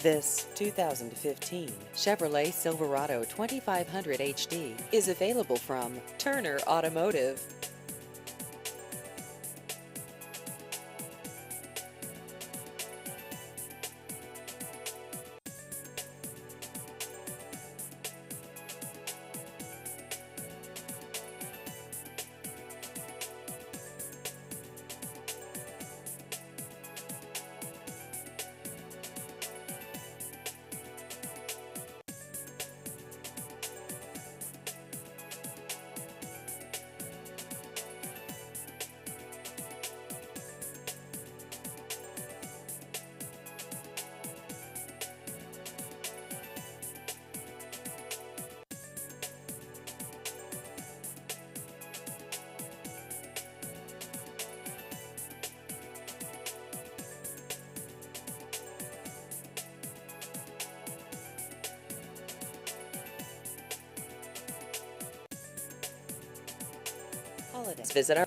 This 2015 Chevrolet Silverado 2500 HD is available from Turner Automotive. Holidays. Visit our